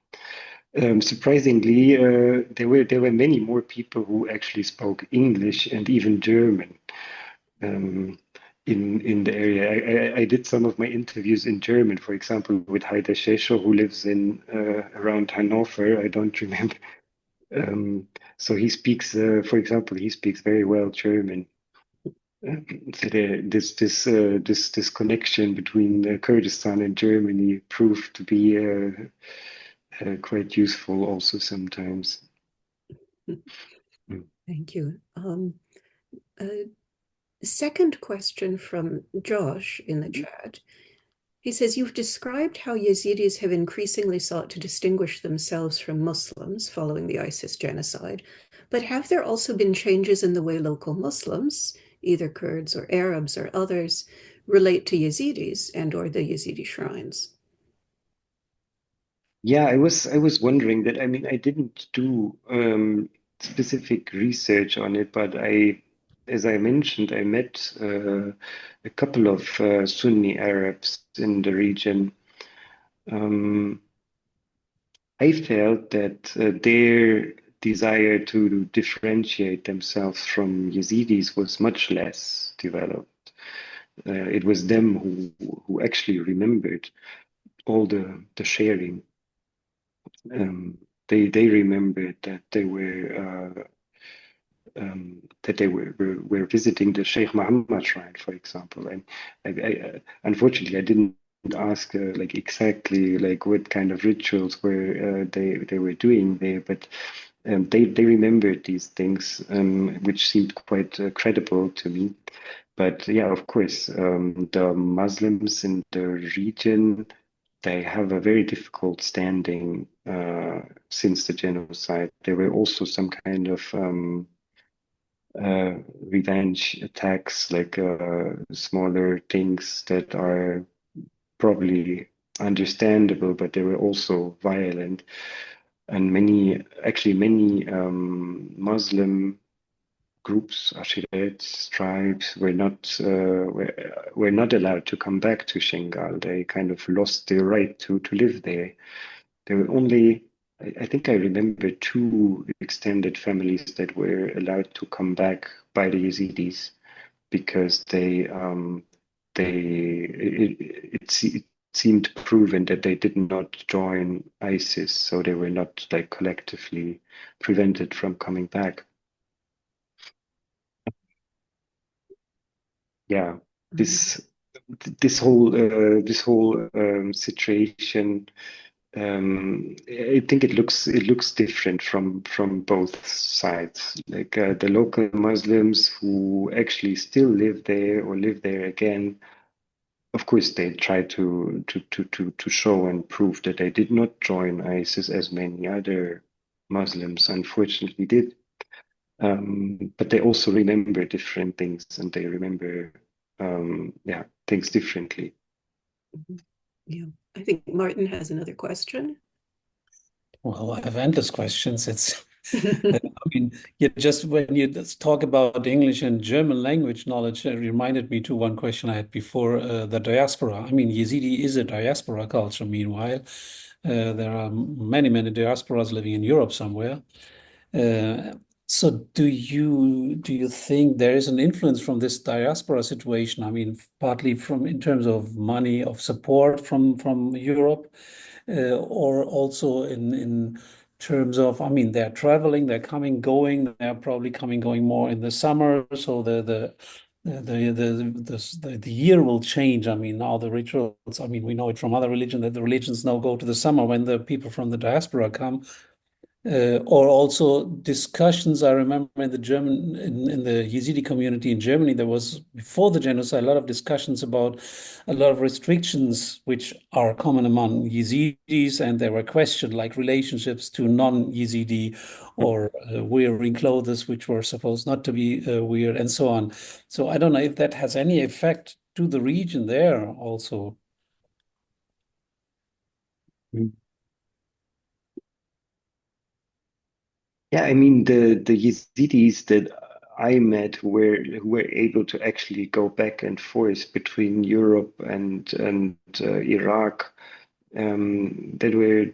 Surprisingly, there were many more people who actually spoke English and even German in the area. I did some of my interviews in German, for example, with Haida Shesho, who lives in around Hanover. I don't remember. So he speaks, for example, he speaks very well German. So this connection between Kurdistan and Germany proved to be quite useful also sometimes. Thank you. Second question from Josh in the chat. He says, you've described how Yezidis have increasingly sought to distinguish themselves from Muslims following the ISIS genocide, but have there also been changes in the way local Muslims, either Kurds or Arabs or others, relate to Yezidis and or the Yezidi shrines? Yeah, I was wondering that. I mean, I didn't do specific research on it, but as I mentioned, I met a couple of Sunni Arabs in the region. I felt that their desire to differentiate themselves from Yazidis was much less developed. It was them who actually remembered all the sharing. They remembered that they were visiting the Sheikh Muhammad shrine, for example. And unfortunately, I didn't ask like exactly like what kind of rituals were they were doing there, but they remembered these things, which seemed quite credible to me. But yeah, of course, the Muslims in the region, they have a very difficult standing since the genocide. There were also some kind of revenge attacks, like smaller things that are probably understandable, but they were also violent. And many Muslim groups, Ashirets, tribes, were not allowed to come back to Shingal. They kind of lost their right to live there. There were only, I think I remember, two extended families that were allowed to come back by the Yezidis because it seemed proven that they did not join ISIS, so they were not like collectively prevented from coming back. Yeah, this whole situation. I think it looks different from both sides. Like the local Muslims who actually still live there or live there again. Of course, they try to show and prove that they did not join ISIS as many other Muslims unfortunately did. But they also remember different things, and they remember things differently. Yeah, I think Martin has another question. Well, I have endless questions. I mean, just when you talk about English and German language knowledge, it reminded me to one question I had before, the diaspora. I mean, Yezidi is a diaspora culture, meanwhile. There are many diasporas living in Europe somewhere. So do you think there is an influence from this diaspora situation? I mean, partly in terms of money, of support from Europe, or also in terms of, I mean, they're traveling, they're coming, going, they're probably coming, going more in the summer. So the year will change. I mean, now the rituals, I mean, we know it from other religions that the religions now go to the summer when the people from the diaspora come. Or also discussions. I remember in the Yezidi community in Germany, there was before the genocide a lot of discussions about a lot of restrictions which are common among Yezidis, and there were questions like relationships to non-Yezidi or wearing clothes which were supposed not to be weird and so on. So I don't know if that has any effect to the region there also. Yeah, I mean the Yezidis that I met who were able to actually go back and forth between Europe and Iraq. That were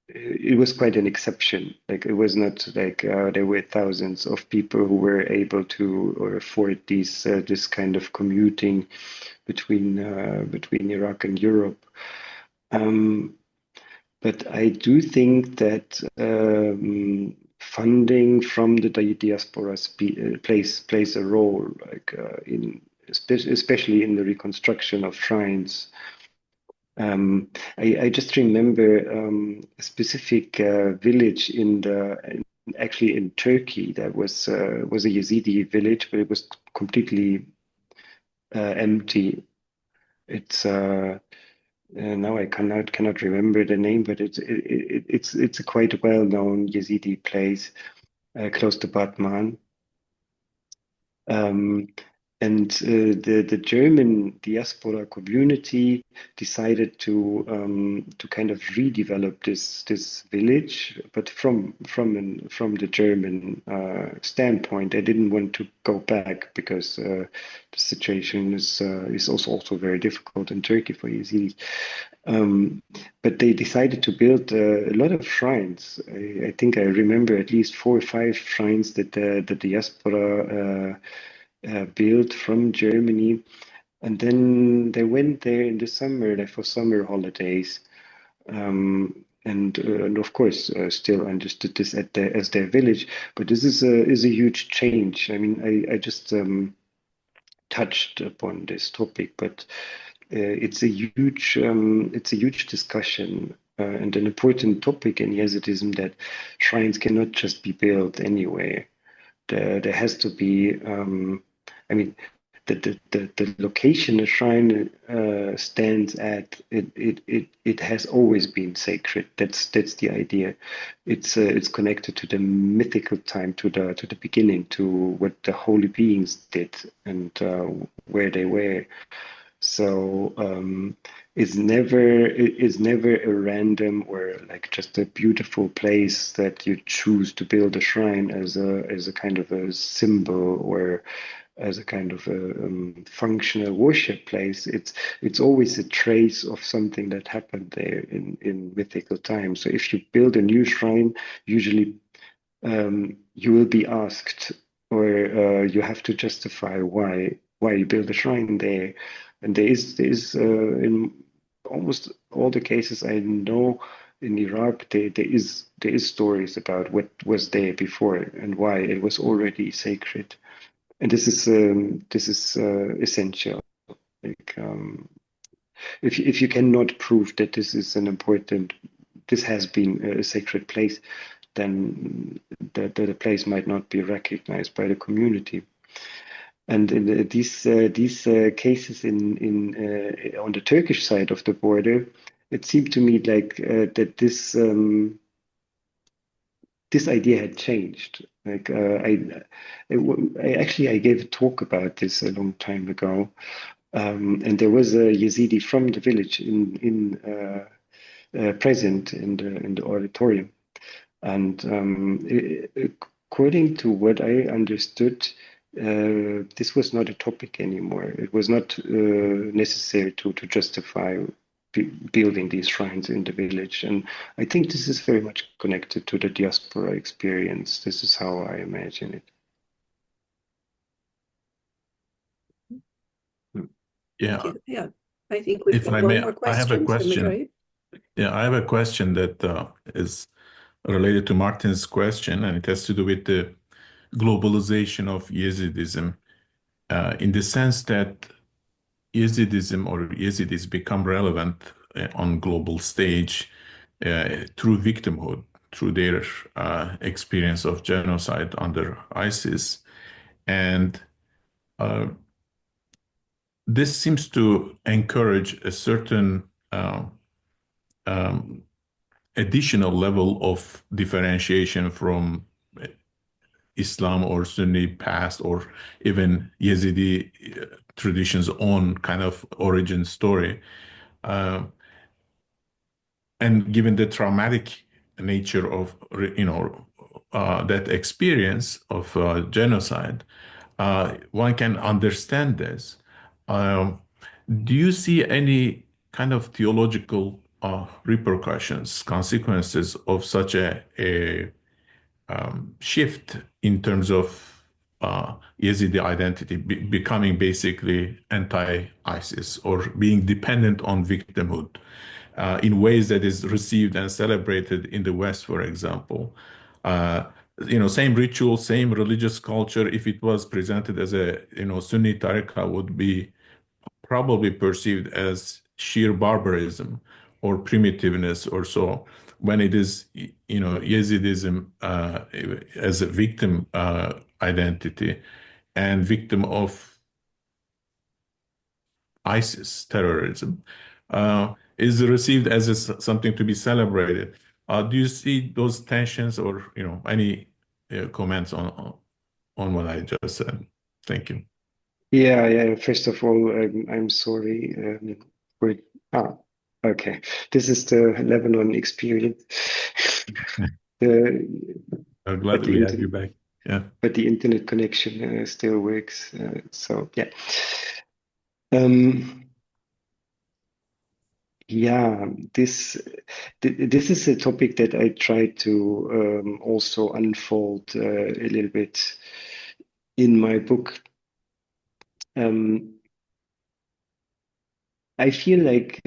It was quite an exception. Like it was not like there were thousands of people who were able to or afford this kind of commuting between Iraq and Europe. Um, but I do think that funding from the diaspora plays a role, like especially in the reconstruction of shrines. I just remember a specific village actually in Turkey that was a Yazidi village, but it was completely empty. It's now I cannot remember the name, but it's a quite well-known Yazidi place close to Batman. The German diaspora community decided to kind of redevelop this village, but from the German standpoint, they didn't want to go back because the situation is also very difficult in Turkey for Yazidis. But they decided to build a lot of shrines. I think I remember at least 4 or 5 shrines that the diaspora built from Germany. And then they went there in the summer, like for summer holidays. And of course, still understood this as their village. But this is a huge change. I mean, I just touched upon this topic, but it's a huge discussion and an important topic in Yezidism that shrines cannot just be built anywhere. There has to be, I mean, the location a shrine stands at, it has always been sacred. That's the idea. It's connected to the mythical time, to the beginning, to what the holy beings did and where they were. So it's never a random or like just a beautiful place that you choose to build a shrine as a kind of a symbol or as a kind of a functional worship place. It's always a trace of something that happened there in mythical times. So if you build a new shrine, usually you will be asked or you have to justify why you build a shrine there. And there is in almost all the cases I know in Iraq, there is stories about what was there before and why it was already sacred. And this is essential. Like if you cannot prove that this has been a sacred place, then the place might not be recognized by the community. And in these cases on the Turkish side of the border, it seemed to me like that this idea had changed. Like I gave a talk about this a long time ago, and there was a Yezidi from the village present in the auditorium, and according to what I understood, this was not a topic anymore. It was not necessary to justify building these shrines in the village. And I think this is very much connected to the diaspora experience. This is how I imagine it. Yeah. Thank you. Yeah, I think we've If got I one may, more I have a question. question. Yeah, I have a question that is related to Martin's question, and it has to do with the globalization of Yezidism, in the sense that Yezidism or Yezidis become relevant on global stage through victimhood, through their experience of genocide under ISIS. And this seems to encourage a certain additional level of differentiation from Islam or Sunni past, or even Yezidi tradition's own kind of origin story. And given the traumatic nature of, that experience of genocide, one can understand this. Um, do you see any kind of theological repercussions, consequences of such a shift in terms of Yazidi identity becoming basically anti-ISIS or being dependent on victimhood in ways that is received and celebrated in the West, for example? Same ritual, same religious culture, if it was presented as a, Sunni tariqa, would be probably perceived as sheer barbarism or primitiveness or so, when it is, Yazidism as a victim identity and victim of ISIS terrorism is received as something to be celebrated. Do you see those tensions, or any comments on what I just said? Thank you. Yeah. First of all, I'm sorry for. Okay. This is the Lebanon experience. I'm glad that we have you back. Yeah. But the internet connection still works. So yeah. This is a topic that I try to also unfold a little bit in my book. I feel like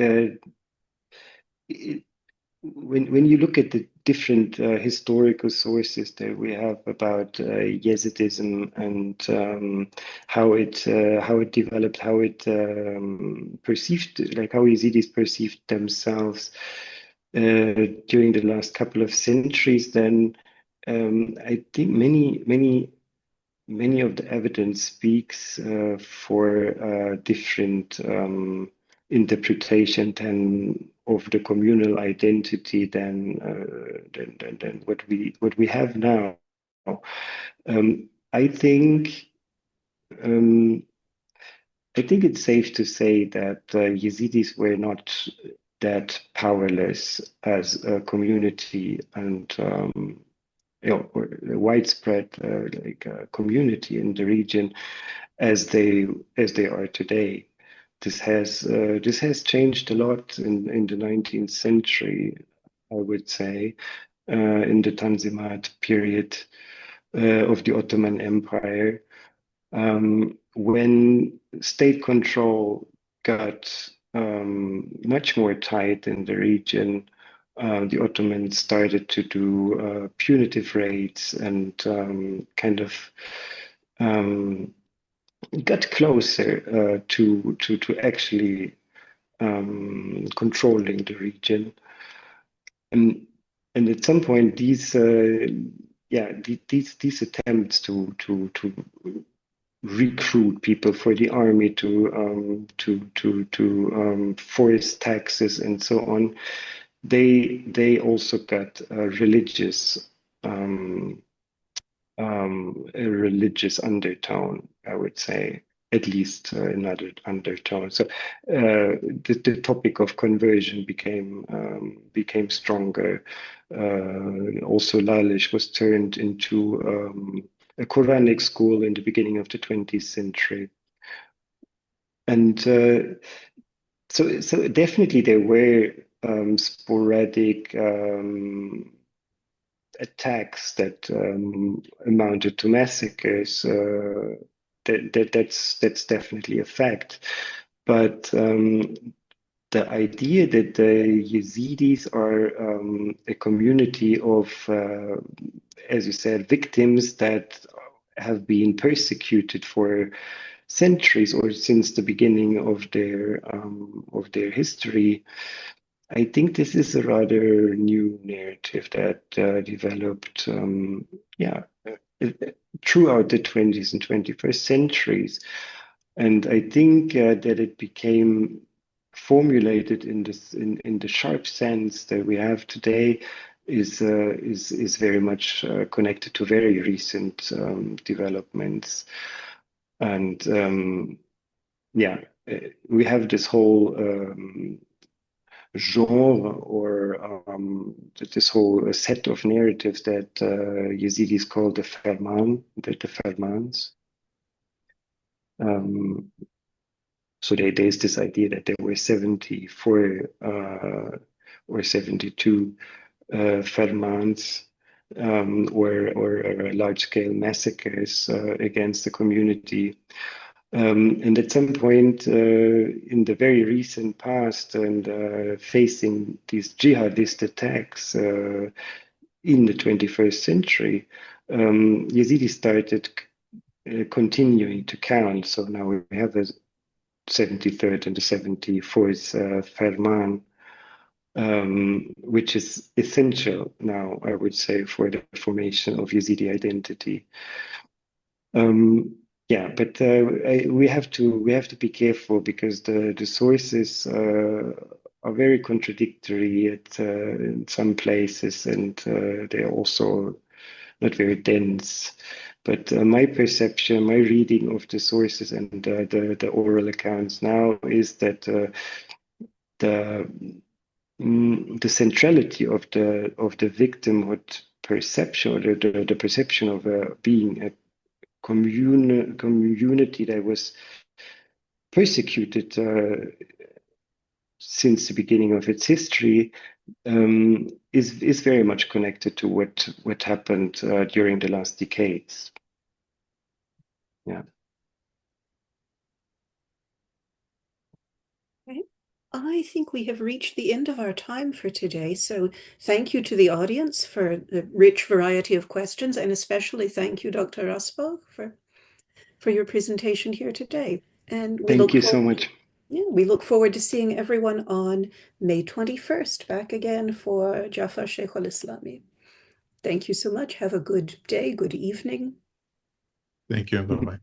when you look at the different historical sources that we have about Yezidism and how it developed, how it perceived, like how Yezidis perceived themselves during the last couple of centuries, then I think many of the evidence speaks for different interpretation of the communal identity than what we have now. I think it's safe to say that Yezidis were not that powerless as a community and or a widespread community in the region as they are today. This has changed a lot in the 19th century, I would say, in the Tanzimat period of the Ottoman Empire, when state control got much more tight in the region. The Ottomans started to do punitive raids and kind of got closer to actually controlling the region. And at some point, these attempts to recruit people for the army, to force taxes and so on, they also got a religious undertone, I would say, at least another undertone. So the topic of conversion became stronger. Also, Lalish was turned into a Quranic school in the beginning of the 20th century, and so definitely there were sporadic attacks that amounted to massacres. That's definitely a fact. But the idea that the Yezidis are a community of, as you said, victims that have been persecuted for centuries or since the beginning of their history, I think this is a rather new narrative that developed, throughout the 20th and 21st centuries. And I think that it became formulated in the sharp sense that we have today is very much connected to very recent developments, and we have this whole genre or this whole set of narratives that Yezidis call the Ferman, the Fermans. So there's this idea that there were 74 or 72 Fermans or large-scale massacres against the community. And at some point in the very recent past, and facing these jihadist attacks in the 21st century, Yazidi started continuing to count. So now we have a 73rd and the 74th Ferman, which is essential now, I would say, for the formation of Yazidi identity. But we have to be careful, because the sources are very contradictory in some places, and they're also not very dense. But my perception, my reading of the sources and the oral accounts now is that the centrality of the victimhood perception, or the perception of being a community that was persecuted since the beginning of its history, is very much connected to what happened during the last decades. Yeah. Okay. I think we have reached the end of our time for today. So thank you to the audience for the rich variety of questions, and especially thank you, Dr. Raßbach, for your presentation here today. And thank you so much. Yeah, we look forward to seeing everyone on May 21st, back again for Jafar Sheikh al-Islami. Thank you so much. Have a good day, good evening. Thank you. Bye-bye.